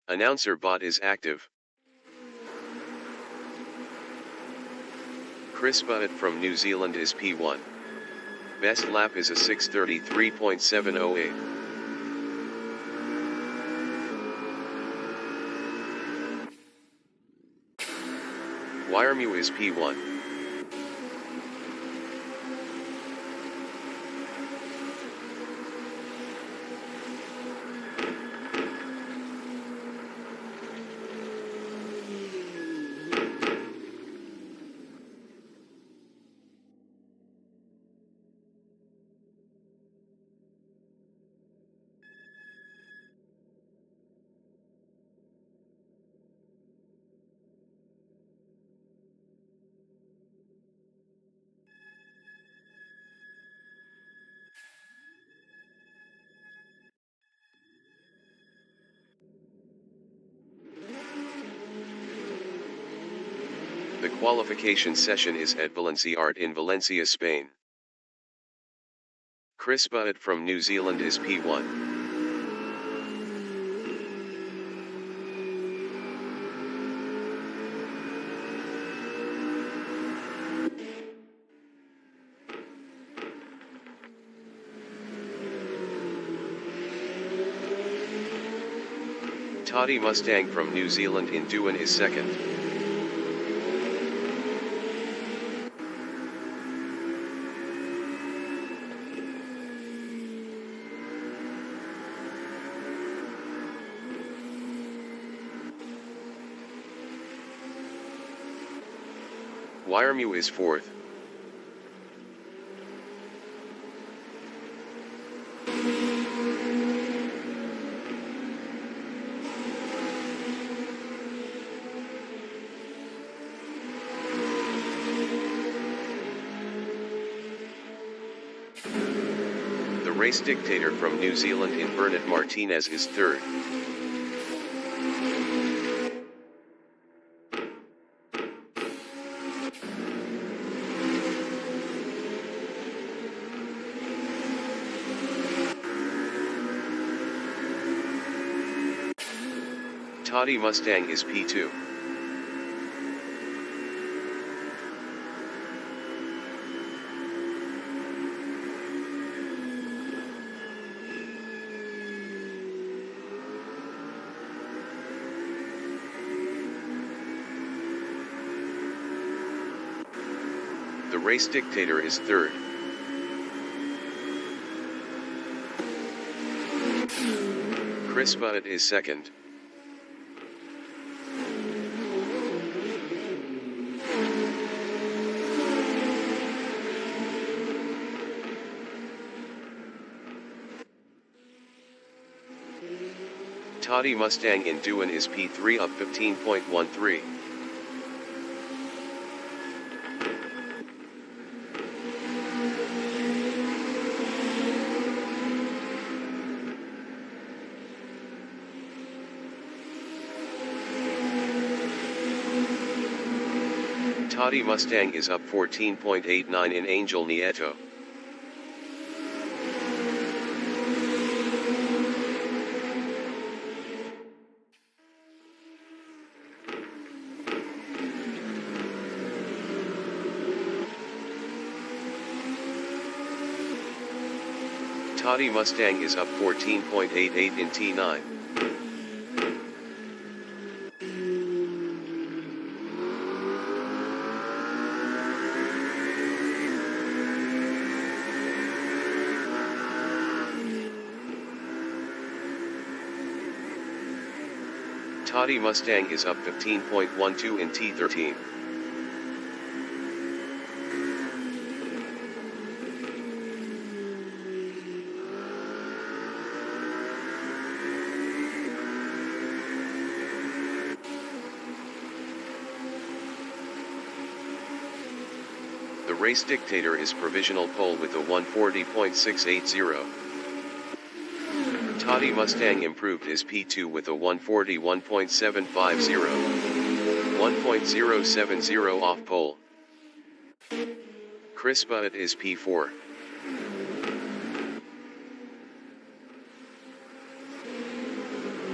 Announcer bot is active. Chris Butt from New Zealand is P1. Best lap is a 6:33.708. Wiremu is P1. The qualification session is at Valenciana in Valencia, Spain. Chris Butt from New Zealand is P1. Toddy Mustang from New Zealand in Duan is second. Wiremu is fourth. The race dictator from New Zealand in Bernard Martinez is third. Toddy Mustang is P2. The race dictator is third. Chris Butt is second. Toddy Mustang in Duan is P3 up 15.13. Toddy Mustang is up 14.89 in Angel Nieto. Toddy Mustang is up 14.88 in T9. Toddy Mustang is up 15.12 in T13. The race dictator is provisional pole with a 140.680. Toddy Mustang improved is P2 with a 141.750. 1.070 off pole. Chris Butt is P4.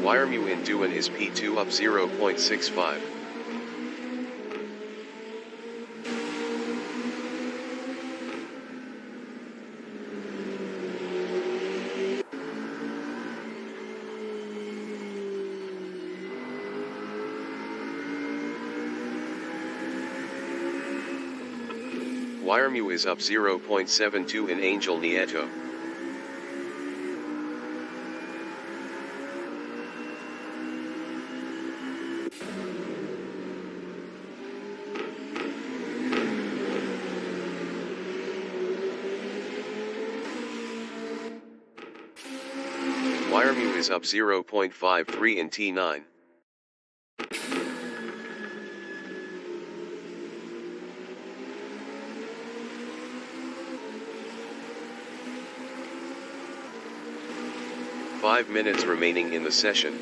Wiremu in Duan is P2 up 0.65. Wiremu is up 0.72 in Angel Nieto. Wiremu is up 0.53 in T9. Five minutes remaining in the session.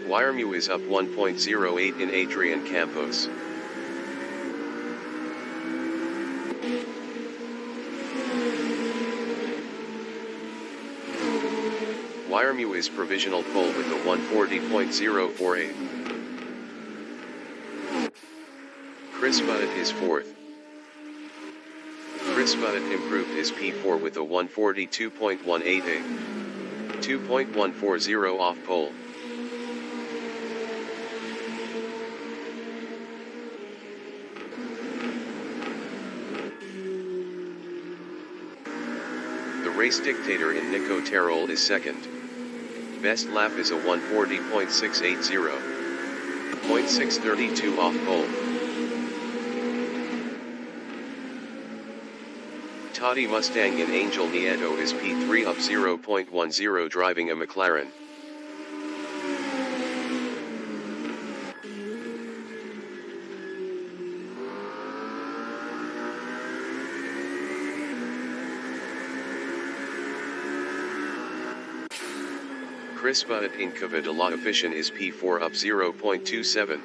Wiremu is up 1.08 in Adrian Campos. Wiremu is provisional pole with a 140.048. Chris Bunnett is fourth. Chris Bunnett improved his P4 with a 142.188. 2.140 off pole. The race dictator in Nico Terol is second. Best lap is a 140.680. 0.632 off pole. Toddy Mustang in Angel Nieto is P3 up 0.10 driving a McLaren. Chris Bunnett in Comunidad de la Afición is P4 up 0.27.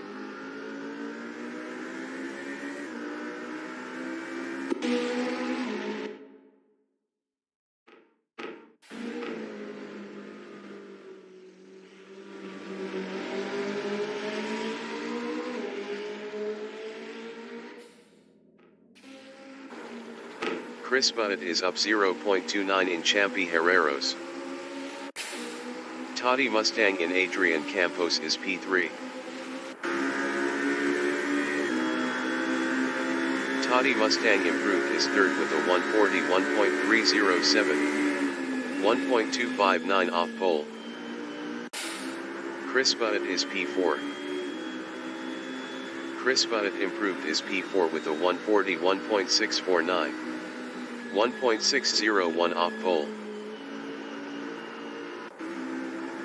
Chris Bunnett is up 0.29 in Champi Herreros. Toddy Mustang in Adrian Campos is P3. Toddy Mustang improved his third with a 141.307. 1.259 off pole. Chris Bunnett is P4. Chris Bunnett improved his P4 with a 141.649. 1.601 off pole.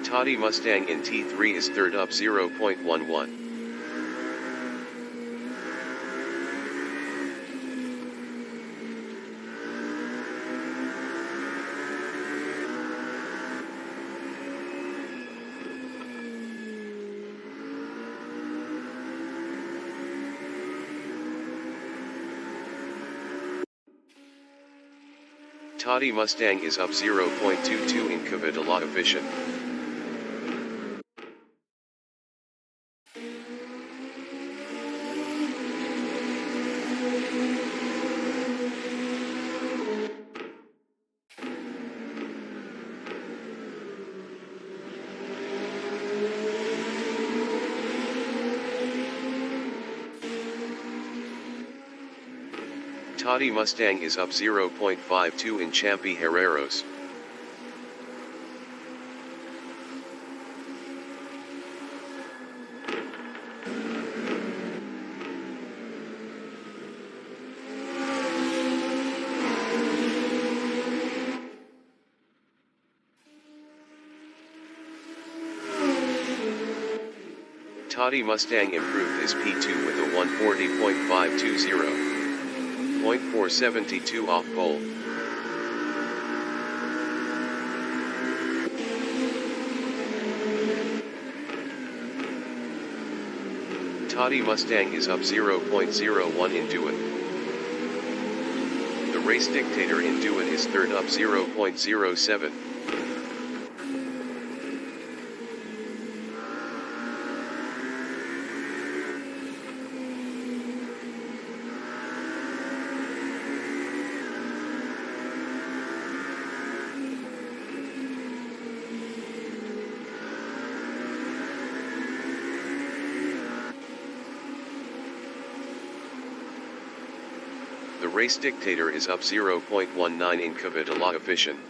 Toddy Mustang in T3 is third up 0.11. Toddy Mustang is up 0.22 in Comunidad de la Afición. Toddy Mustang is up 0.52 in Champi Herreros. Toddy Mustang improved his P2 with a 140.520. 0.472 off pole. Toddy Mustang is up 0.01 in Dewan. The Race Dictator in Dewan is third, up 0.07. The Race Dictator is up 0.19 in Comunidad efficient.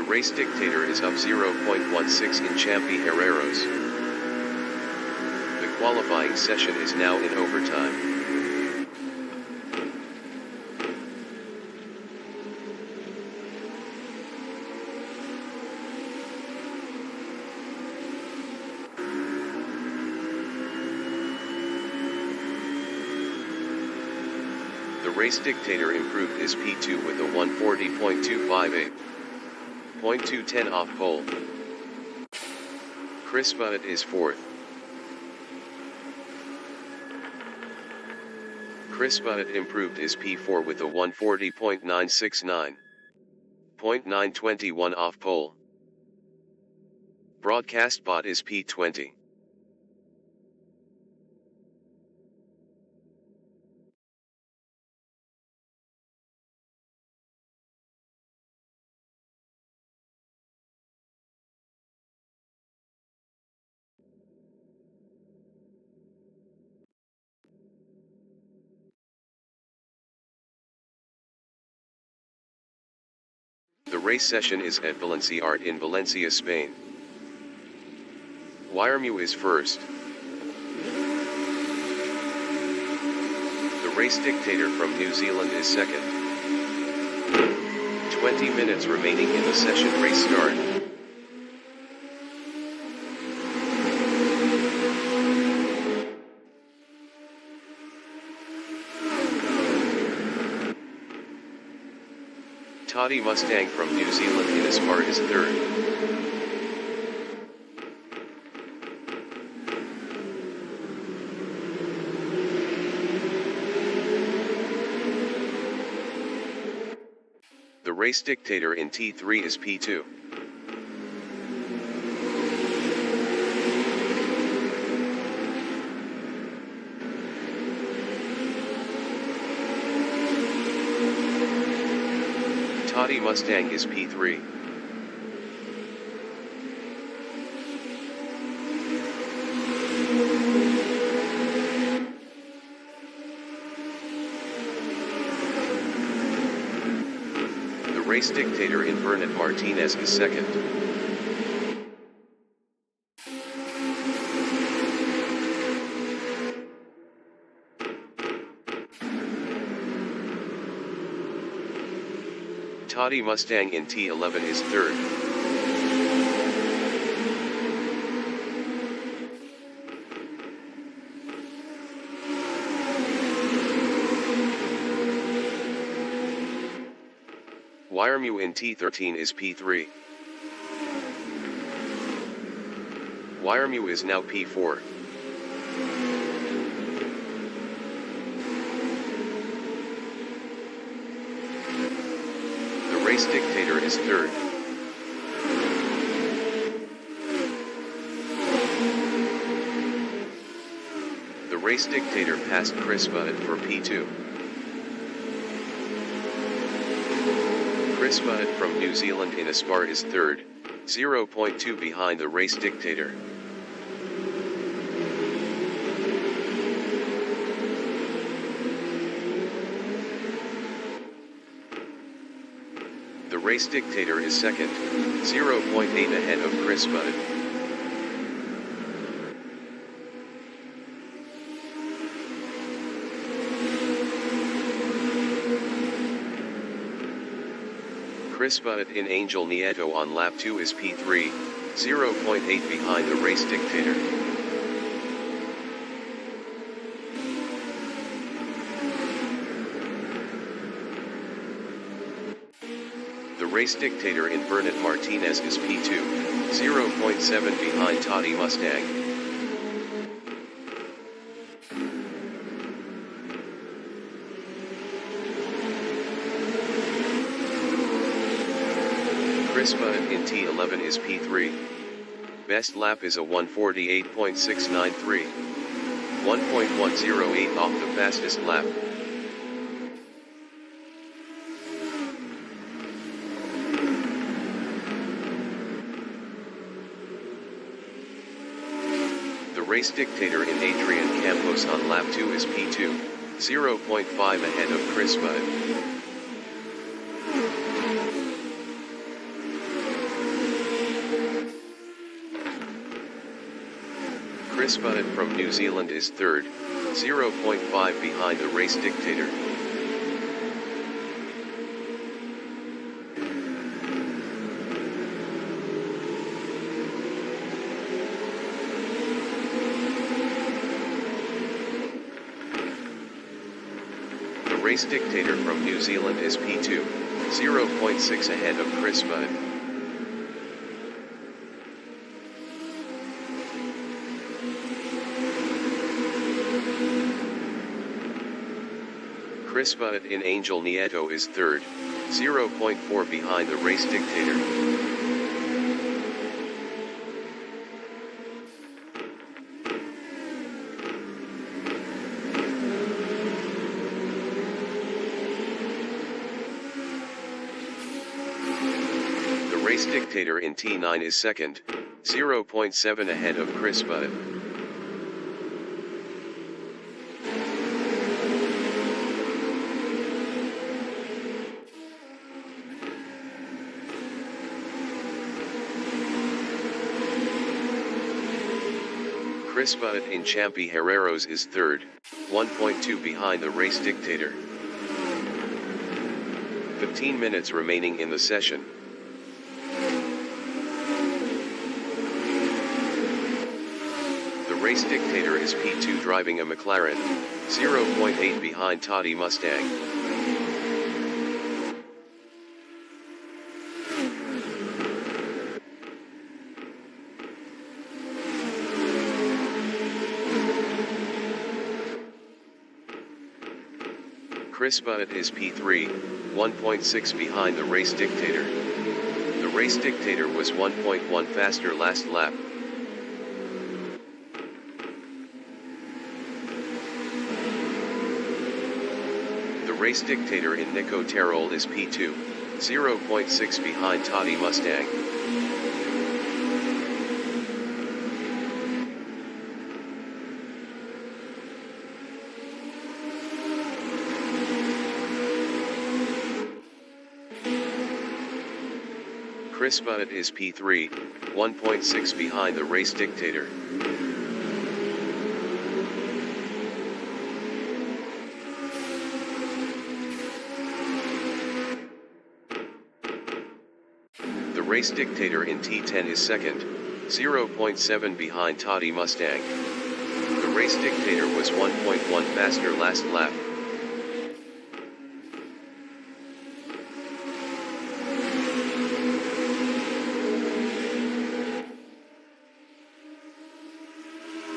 The Race Dictator is up 0.16 in Champi Herreros. The qualifying session is now in overtime. The Race Dictator improved his P2 with a 140.258. 0.210 off pole. Chris Butt is fourth. Chris Butt improved his P4 with a 140.969. 0.921 off pole. Broadcast bot is P20. The race session is at Valenciana in Valencia, Spain. Wiremu is first. The Race Dictator from New Zealand is second. 20 minutes remaining in the session. Race start. Toddy Mustang from New Zealand in Aspar is third. The Race Dictator in T3 is P2. Toddy Mustang is P3. The Race Dictator in Bernat Martinez is second. Toddy Mustang in T11 is third. Wiremu in T13 is P3. Wiremu is now P4. The Race Dictator is third. The Race Dictator passed Chris Butt for P2. Chris Butt from New Zealand in Aspar is third, 0.2 behind the Race Dictator. The Race Dictator is second, 0.8 ahead of Chris Butt. Chris Butt in Angel Nieto on lap 2 is P3, 0.8 behind the race dictator. The race dictator in Bernat Martinez is P2, 0.7 behind Toddy Mustang. Chris Butt in T11 is P3. Best lap is a 1:48.693. 1.108 off the fastest lap. The race dictator in Adrian Campos on lap 2 is P2, 0.5 ahead of Chris Butt. Chris Butt from New Zealand is third, 0.5 behind the race dictator. The race dictator from New Zealand is P2, 0.6 ahead of Chris Butt. Chris Butt in Angel Nieto is third, 0.4 behind the race dictator. The race dictator in T9 is second, 0.7 ahead of Chris Butt. Chris Butt in Champi Herreros is third, 1.2 behind the race dictator. 15 minutes remaining in the session. The race dictator is P2 driving a McLaren, 0.8 behind Toddy Mustang. Chris Butt is P3, 1.6 behind the race dictator. The race dictator was 1.1 faster last lap. The race dictator in Nico Terol is P2, 0.6 behind Toddy Mustang. Chris Butt is P3, 1.6 behind the race dictator. The race dictator in T10 is second, 0.7 behind Toddy Mustang. The race dictator was 1.1 faster last lap.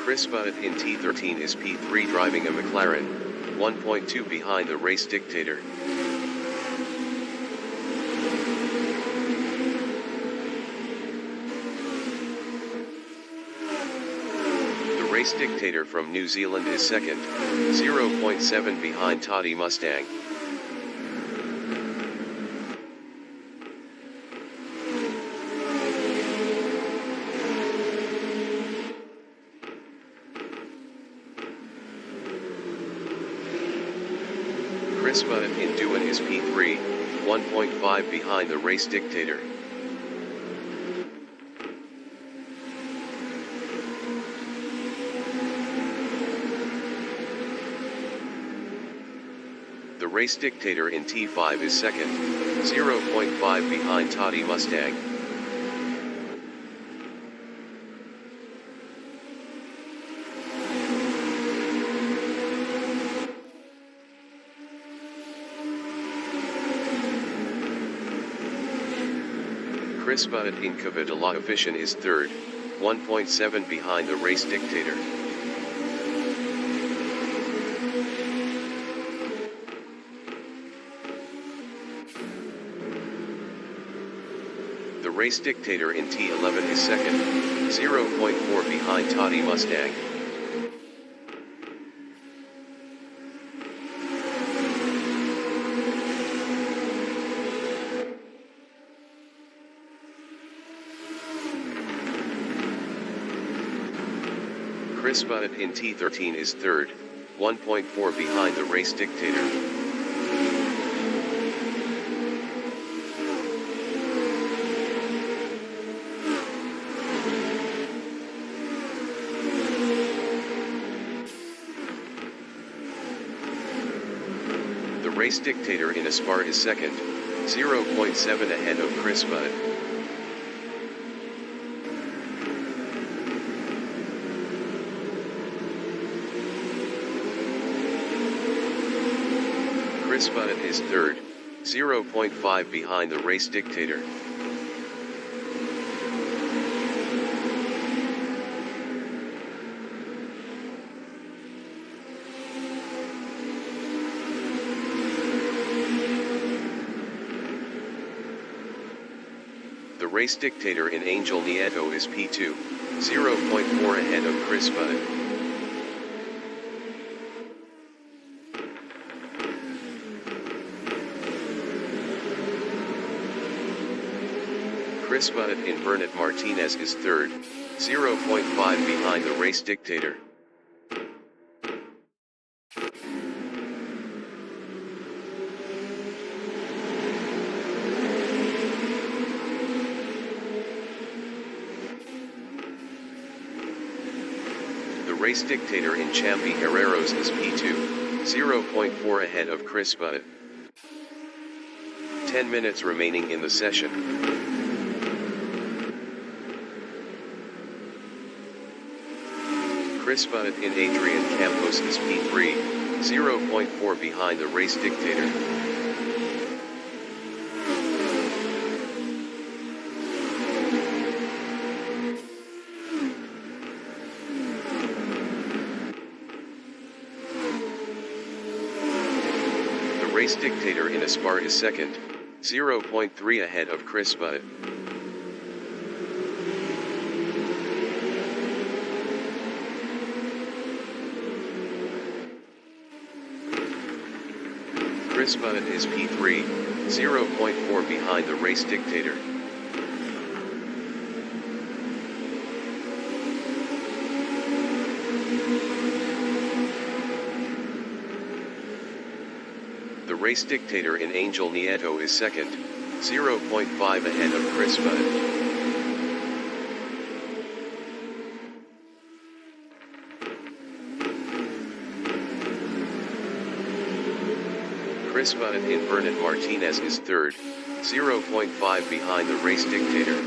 Chris Butt in T13 is P3 driving a McLaren, 1.2 behind the race dictator. The race dictator from New Zealand is second, 0.7 behind Toddy Mustang. Chris Butt in Duan is P3, 1.5 behind the race dictator. The race dictator in T5 is second, 0.5 behind Toddy Mustang. Chris Butt in Comunidad Vision is third, 1.7 behind the race dictator. The race dictator in T11 is second, 0.4 behind Toddy Mustang. Chris Butt in T13 is third, 1.4 behind the race dictator. The race dictator in Aspar is second, 0.7 ahead of Chris Butt. Chris Butt is third, 0.5 behind the race dictator. The race dictator in Angel Nieto is P2, 0.4 ahead of Chris Butt. Chris Butt in Bernat Martinez is third, 0.5 behind the race dictator. The race dictator in Champi Herreros is P2, 0.4 ahead of Chris Butt. 10 minutes remaining in the session. Chris Butt in Adrian Campos is P3, 0.4 behind the race dictator. The race dictator in Aspar is second, 0.3 ahead of Chris Butt. Chris Butt is P3, 0.4 behind the race dictator. The race dictator in Angel Nieto is second, 0.5 ahead of Chris Butt. Chris Butt in Bernat Martinez is third, 0.5 behind the race dictator.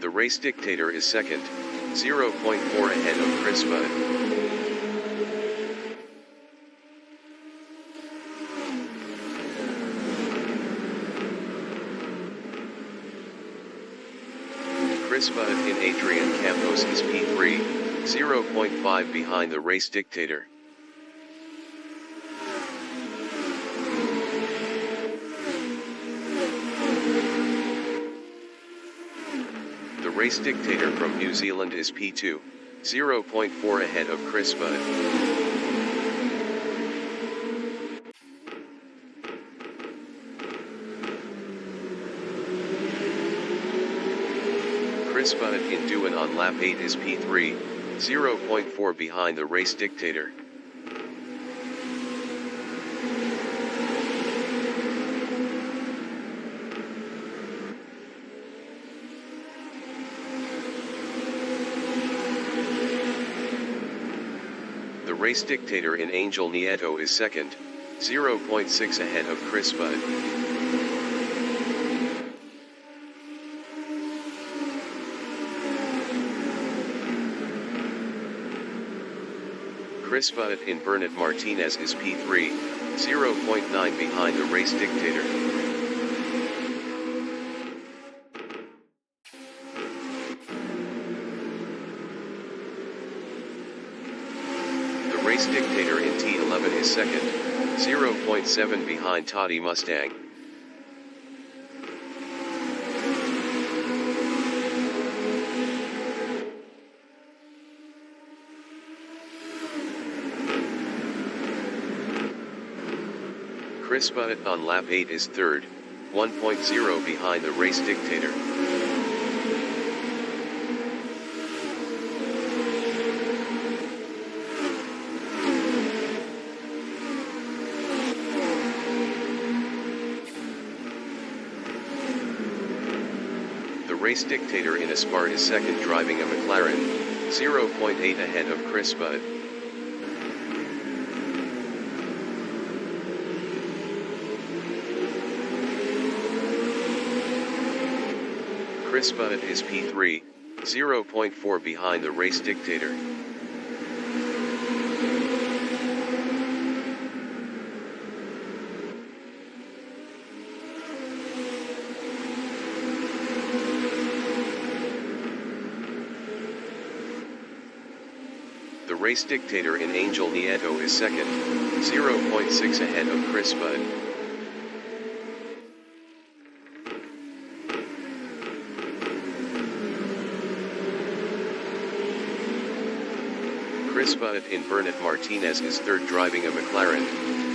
The race dictator is second, 0.4 ahead of Chris Butt. Chris Butt in Adrian Campos is P3, 0.5 behind the race dictator. The race dictator from New Zealand is P2, 0.4 ahead of Chris Butt. Chris Butt in Duan on lap 8 is P3, 0.4 behind the race dictator. race dictator in Angel Nieto is second, 0.6 ahead of Chris Budd. Chris Budd in Bernard Martinez is P3, 0.9 behind the race dictator. The race dictator in T11 is second, 0.7 behind Toddy Mustang. Chris Budd on lap 8 is third, 1.0 behind the race dictator. The race dictator in Aspart is second, driving a McLaren, 0.8 ahead of Chris Budd. Chris Budd is P3, 0.4 behind the race dictator. The race dictator in Angel Nieto is second, 0.6 ahead of Chris Budd. Chris Budd in Bernard Martinez is third, driving a McLaren,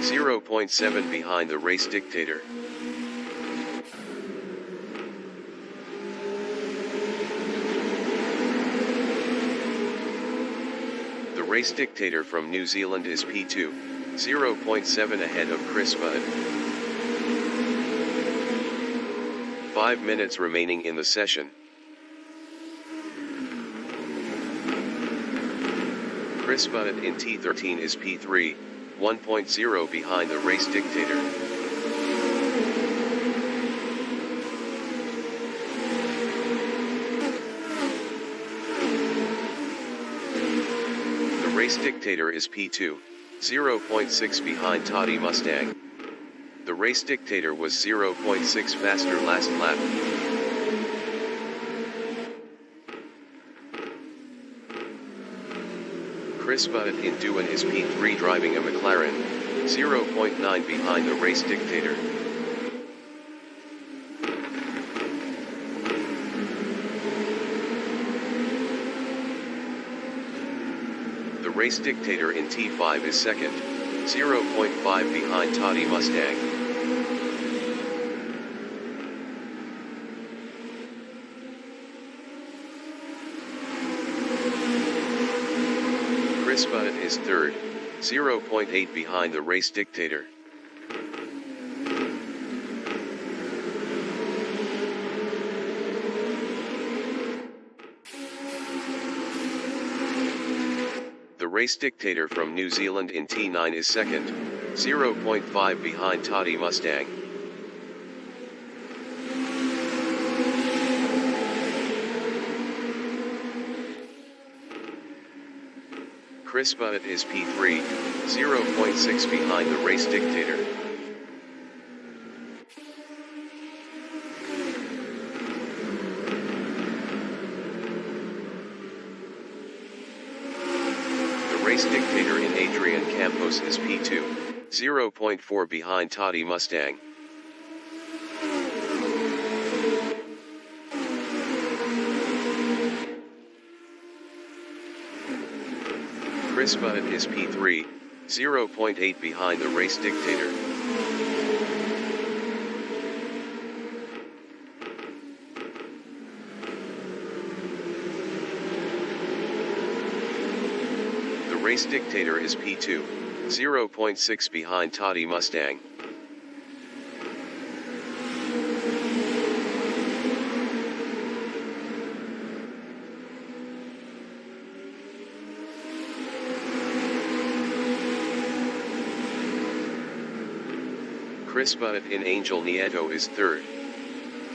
0.7 behind the race dictator. The race dictator from New Zealand is P2, 0.7 ahead of Chris Budd. 5 minutes remaining in the session. Chris Budd in T13 is P3, 1.0 behind the race dictator. The race dictator is P2, 0.6 behind Toddy Mustang. The race dictator was 0.6 faster last lap. Chris Budd in Duan is P3, driving a McLaren, 0.9 behind the race dictator. The race dictator in T5 is second, 0.5 behind Toddy Mustang. Chris Budd is third, 0.8 behind the race dictator. The race dictator from New Zealand in T9 is second, 0.5 behind Toddy Mustang. Chris Budd is P3, 0.6 behind the race dictator. The race dictator in Adrian Campos is P2, 0.4 behind Toddy Mustang. Chris Budd is P3, 0.8 behind the race dictator. The race dictator is P2, 0.6 behind Toddy Mustang. Chris Butt in Angel Nieto is third.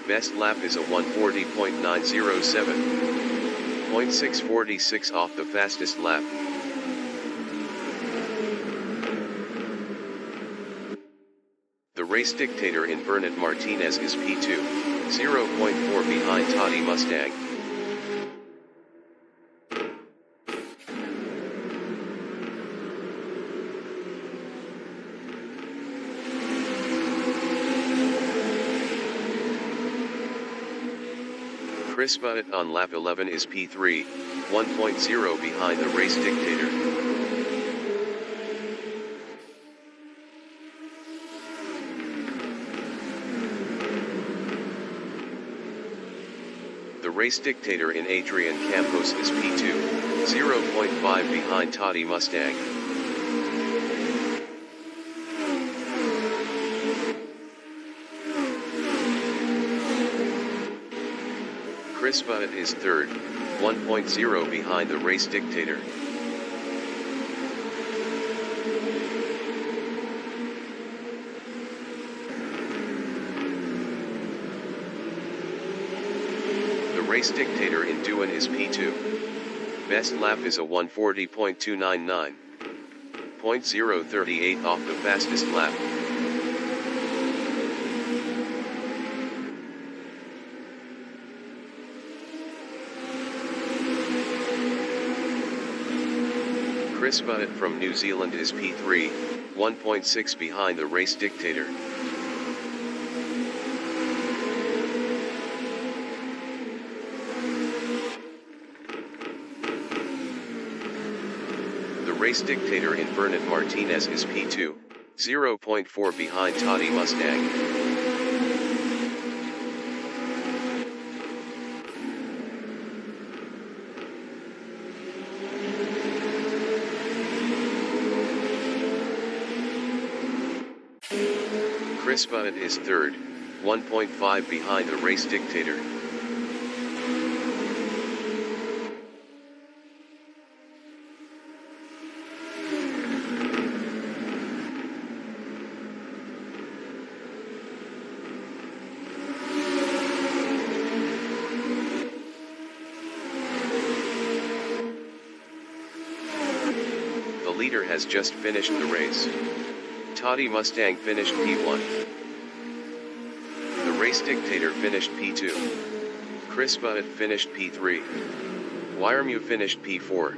Best lap is a 140.907. 0.646 off the fastest lap. The race dictator in Bernard Martinez is P2, 0.4 behind Toddy Mustang. Chris Butt on lap 11 is P3, 1.0 behind the race dictator. The race dictator in Adrian Campos is P2, 0.5 behind Toddy Mustang. Chris Butt is third, 1.0 behind the race dictator. The race dictator in Duan is P2. Best lap is a 140.299. 0.038 off the fastest lap. Chris Butt from New Zealand is P3, 1.6 behind the race dictator. The race dictator in Bernard Martinez is P2, 0.4 behind Toddy Mustang. Chris Butt is third, 1.5 behind the race dictator. The leader has just finished the race. Toddy Mustang finished P1. The race dictator finished P2. Chris Butt finished P3. Wiremu finished P4.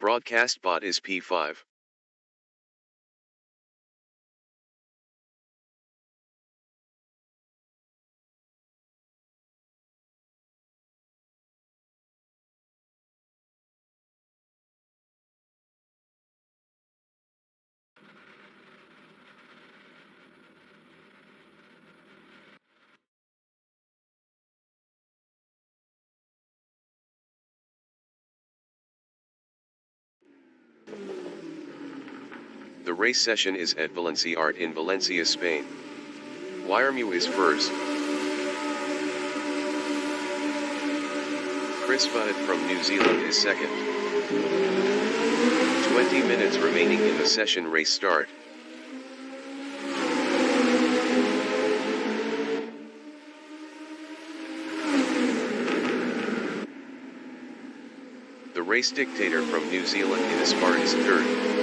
Broadcast bot is P5. The race session is at Valenciana in Valencia, Spain. Wiremu is first. Chris Butt from New Zealand is second. 20 minutes remaining in the session race start. The race dictator from New Zealand in Aspar is third.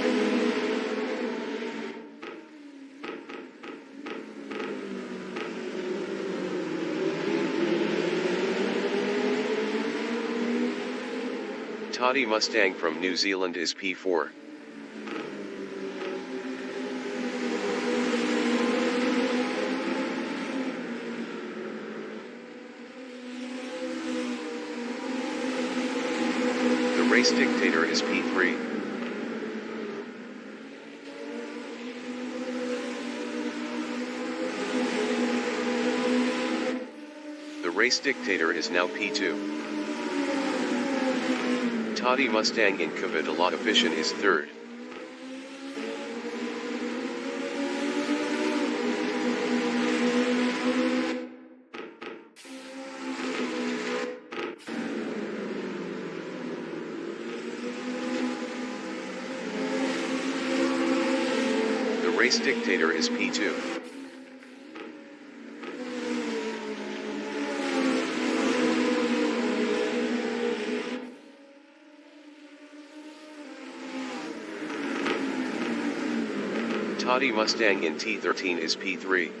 Toddy Mustang from New Zealand is P4. The race dictator is P3. The race dictator is now P2. Toddy Mustang in Comunidad Efficient is third. The race dictator is P2. Toddy Mustang in T13 is P3.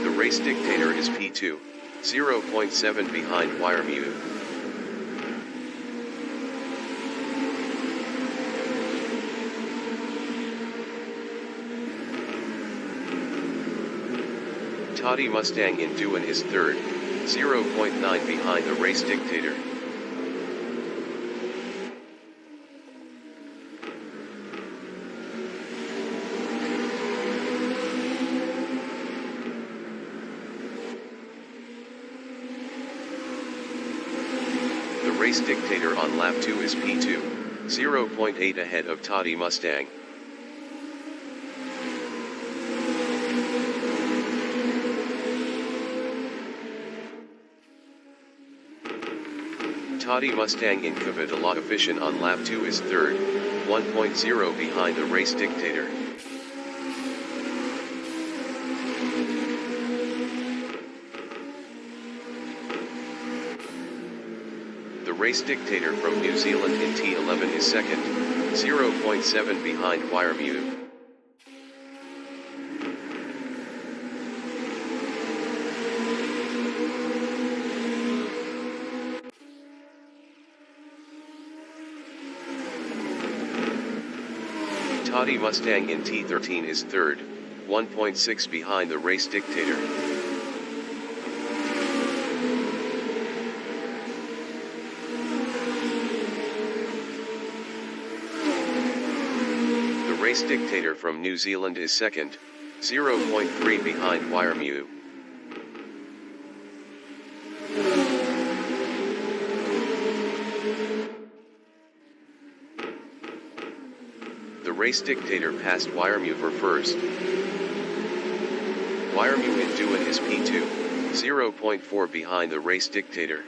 The race dictator is P2, 0.7 behind Wiremu. Toddy Mustang in Duan is third, 0.9 behind the race dictator. The race dictator on lap 2 is P2, 0.8 ahead of Toddy Mustang. Toddy Mustang in Comunidad Efficient on lap 2 is third, 1.0 behind the race dictator. The race dictator from New Zealand in T11 is second, 0.7 behind Wiremu. Toddy Mustang in T13 is third, 1.6 behind the race dictator. The race dictator from New Zealand is second, 0.3 behind Wiremu. The race dictator passed Wiremu for first. Wiremu in Duan is P2, 0.4 behind the race dictator.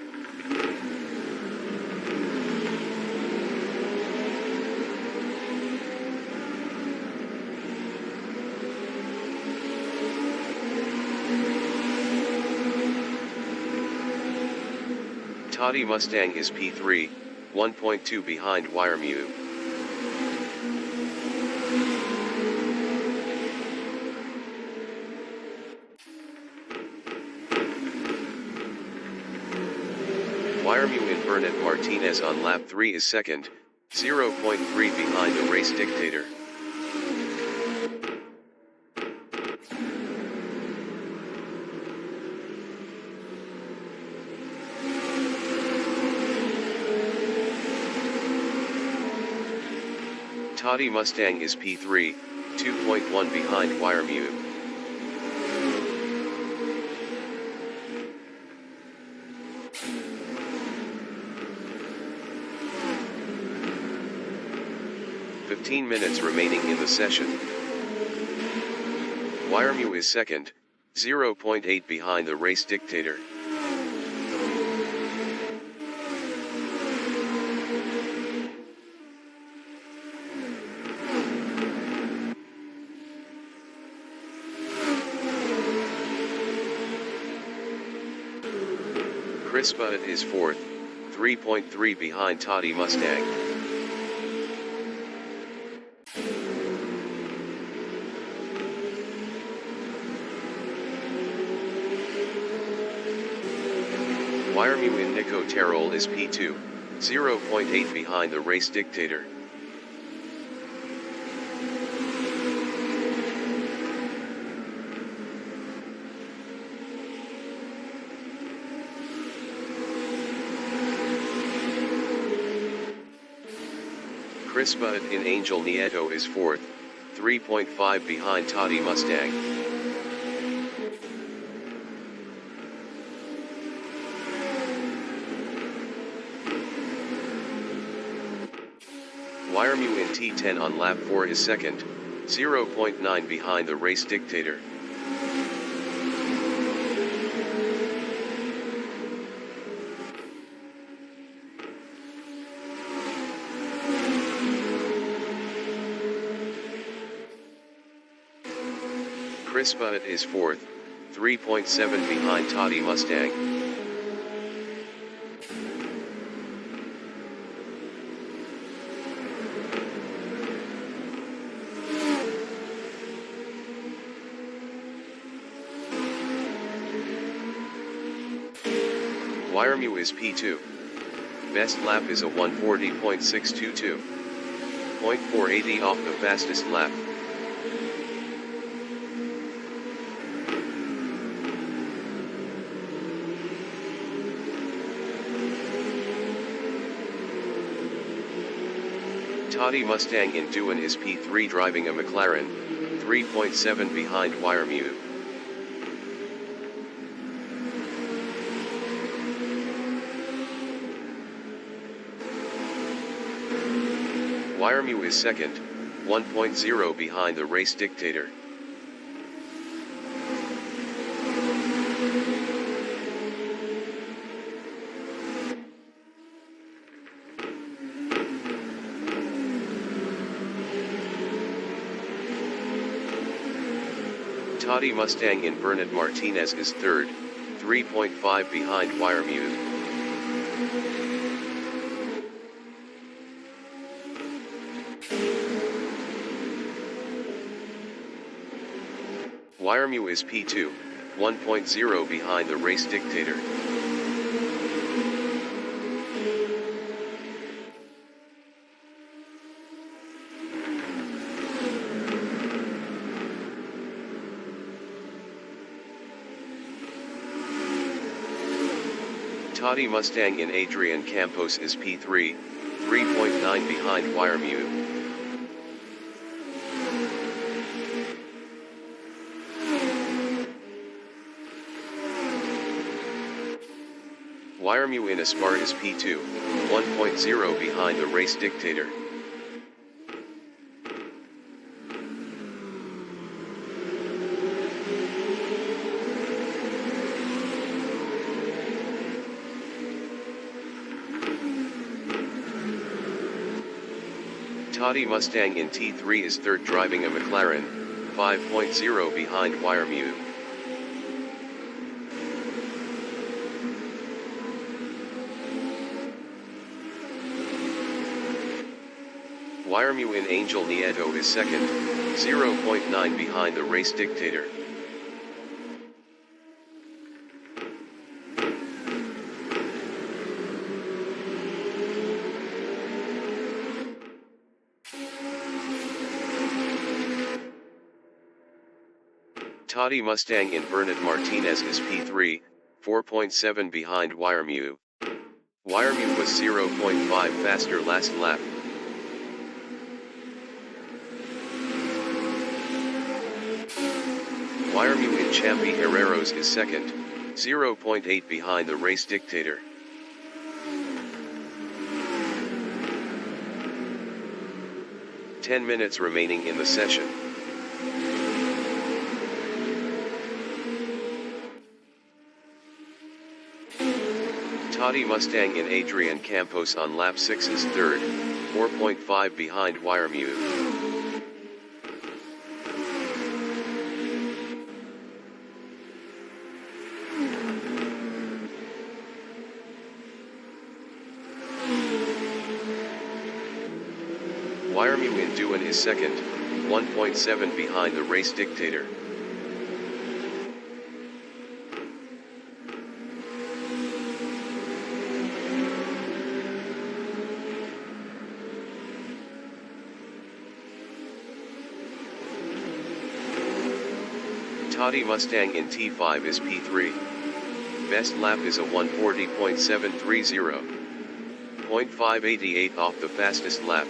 Toddy Mustang is P3, 1.2 behind Wiremu. Wiremu in Bernat Martinez on lap 3 is second, 0.3 behind the race dictator. Toddy Mustang is P3, 2.1 behind Wiremu. 15 minutes remaining in the session. Wiremu is second, 0.8 behind the race dictator. Chris Butt is fourth, 3.3 behind Toddy Mustang. Wiremu in Nico Terrell is P2, 0.8 behind the race dictator. Chris Butt in Angel Nieto is fourth, 3.5 behind Toddy Mustang. Wiremu in T10 on lap 4 is second, 0.9 behind the race dictator. Chris Butt is fourth, 3.7 behind Toddy Mustang. Wiremu is P2. Best lap is a 140.622. 0.480 off the fastest lap. Toddy Mustang in Duan is P3 driving a McLaren, 3.7 behind Wiremu. Wiremu is second, 1.0 behind the race dictator. Toddy Mustang in Bernard Martinez is third, 3.5 behind Wiremu. Wiremu is P2, 1.0 behind the race dictator. Toddy Mustang in Adrian Campos is P3, 3.9 behind Wiremu. Wiremu in Aspar is P2, 1.0 behind the race dictator. Toddy Mustang in T3 is third driving a McLaren, 5.0 behind Wiremu. Wiremu in Angel Nieto is second, 0.9 behind the race dictator. Toddy Mustang in Bernard Martinez is P3, 4.7 behind Wiremu. Wiremu was 0.5 faster last lap. Wiremu in Champy Herreros is second, 0.8 behind the race dictator. 10 minutes remaining in the session. Toddy Mustang in Adrian Campos on lap 6 is third, 4.5 behind Wiremute. Wiremute in Duan is second, 1.7 behind the race dictator. Toddy Mustang in T5 is P3. Best lap is a 140.730. 0.588 off the fastest lap.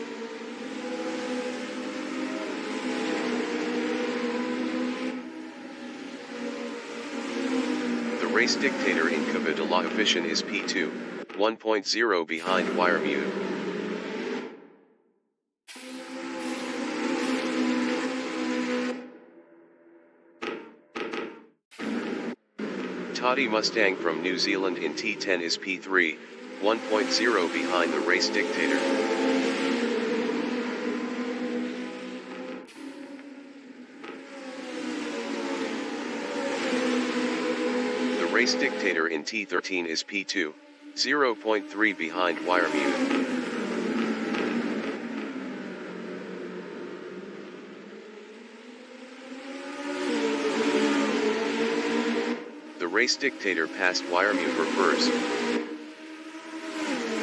The race dictator in Comunidad Efficient is P2, 1.0 behind Wiremute. Toddy Mustang from New Zealand in T10 is P3, 1.0 behind the race dictator. The race dictator in T13 is P2, 0.3 behind Wiremute. The race dictator passed Wiremute reverse.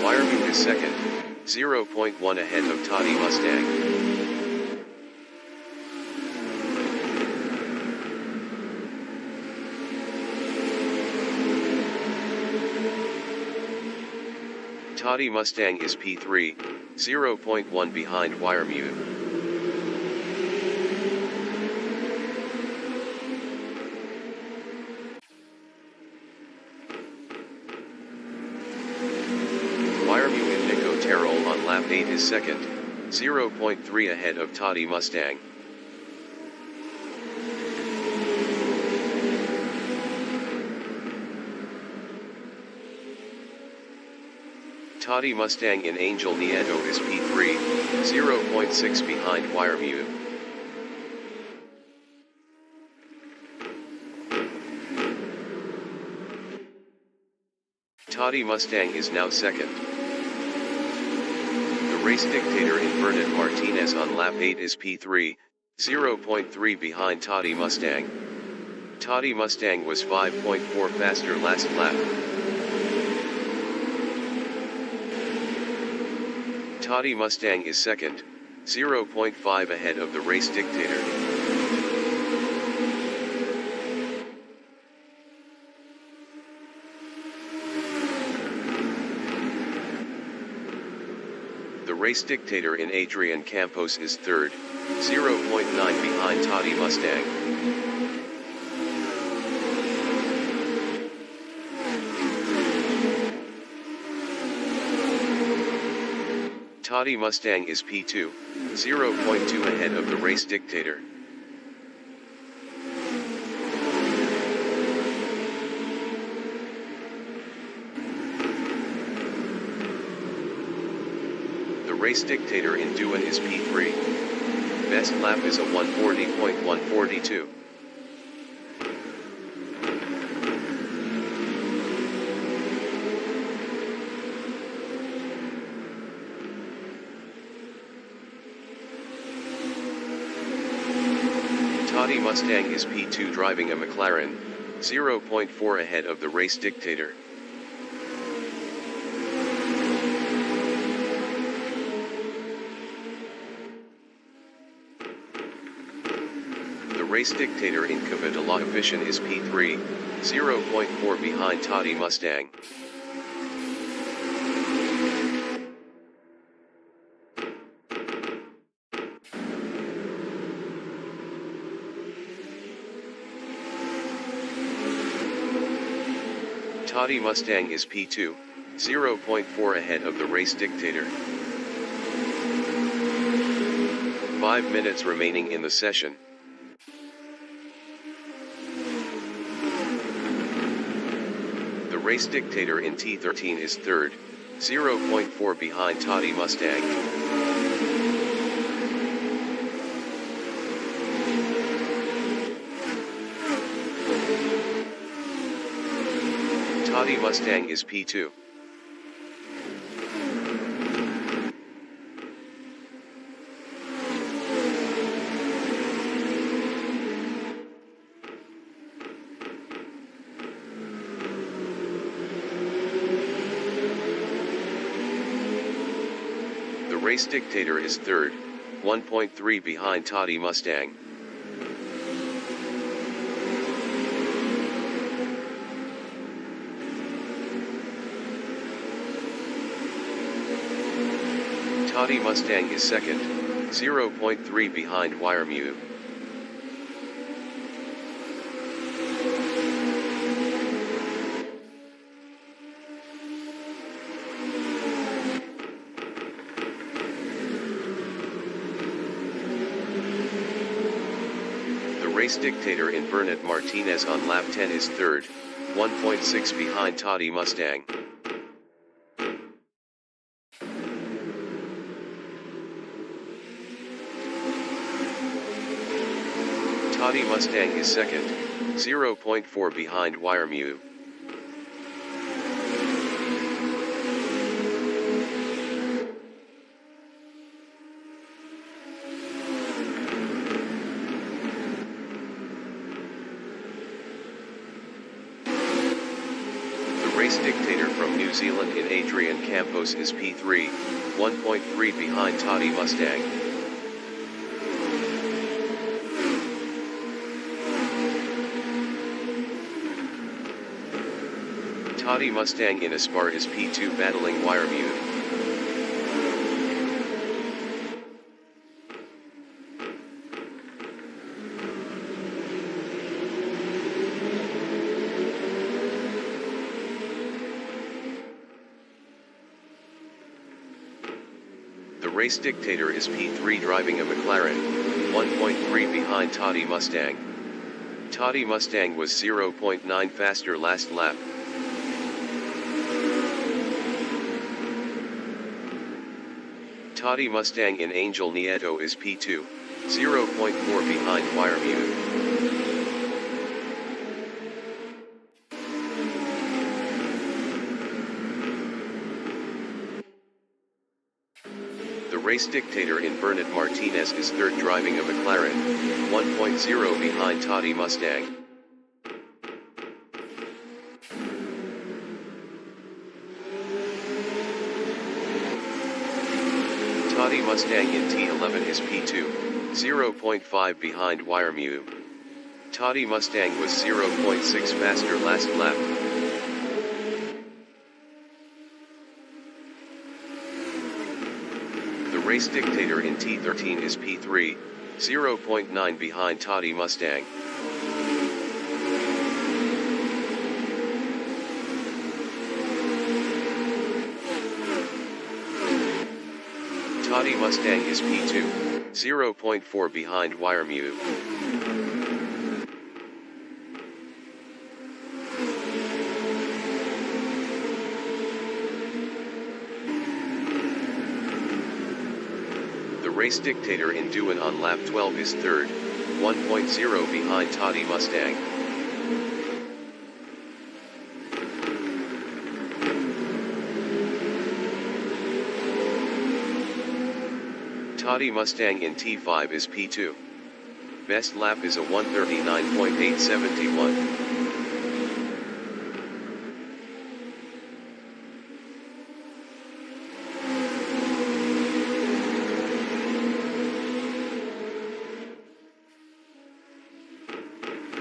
Wiremute is second, 0.1 ahead of Toddy Mustang. Toddy Mustang is P3, 0.1 behind Wiremute. On lap 8 is second, 0.3 ahead of Toddy Mustang. Toddy Mustang in Angel Nieto is P3, 0.6 behind Wiremute. Toddy Mustang is now second. The race dictator in Bernard Martinez on lap 8 is P3, 0.3 behind Toddy Mustang. Toddy Mustang was 5.4 faster last lap. Toddy Mustang is second, 0.5 ahead of the race dictator. The race dictator in Adrian Campos is third, 0.9 behind Toddy Mustang. Toddy Mustang is P2, 0.2 ahead of the race dictator. The race dictator in Duan is P3. Best lap is a 140.142. Toddy Mustang is P2 driving a McLaren, 0.4 ahead of the race dictator. The race dictator in Comunidad Efficient is P3, 0.4 behind Toddy Mustang. Toddy Mustang is P2, 0.4 ahead of the race dictator. 5 minutes remaining in the session. The race dictator in T13 is third, 0.4 behind Toddy Mustang. Toddy Mustang is P2. The race dictator is third, 1.3 behind Toddy Mustang. Toddy Mustang is second, 0.3 behind Wiremew. The race dictator in Bernard Martinez on lap 10 is third, 1.6 behind Toddy Mustang. Toddy Mustang is second, 0.4 behind Wiremew. The race dictator from New Zealand in Adrian Campos is P3, 1.3 behind Toddy Mustang. Toddy Mustang in Aspar is P2 battling Wiremew. The race dictator is P3 driving a McLaren, 1.3 behind Toddy Mustang. Toddy Mustang was 0.9 faster last lap. Toddy Mustang in Angel Nieto is P2, 0.4 behind Wiremew. The race dictator in Bernard Martinez is third driving a McLaren, 1.0 behind Toddy Mustang. Toddy Mustang in T11 is P2, 0.5 behind Wiremew. Toddy Mustang was 0.6 faster last lap. The race dictator in T13 is P3, 0.9 behind Toddy Mustang. Toddy Mustang is P2, 0.4 behind Wiremew. The race dictator in Dewan on lap 12 is third, 1.0 behind Toddy Mustang. Toddy Mustang in T5 is P2. Best lap is a 1:39.871.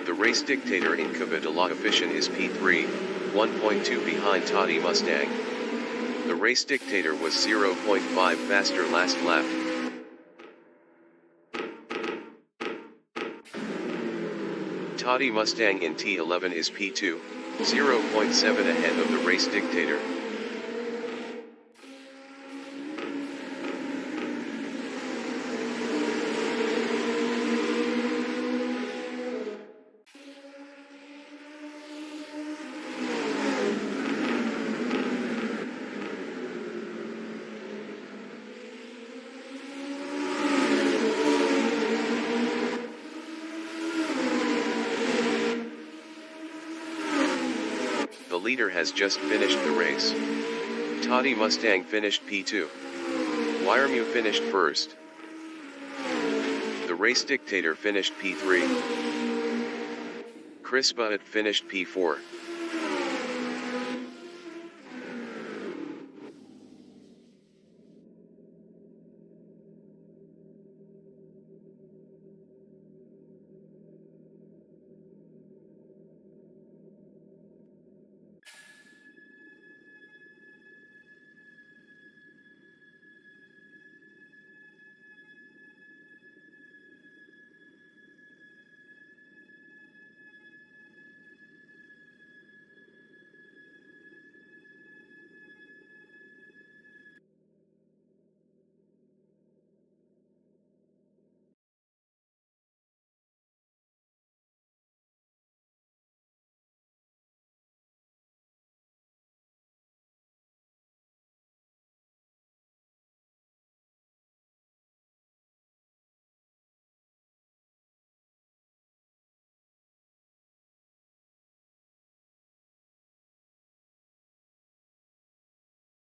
The race dictator in Cuba de la Afición is P3, 1.2 behind Toddy Mustang. The race dictator was 0.5 faster last lap. Toddy Mustang in T11 is P2, 0.7 ahead of the race dictator. leader has just finished the race. Toddy Mustang finished P2. Wiremu finished first. The race dictator finished P3. Chris Butt finished P4.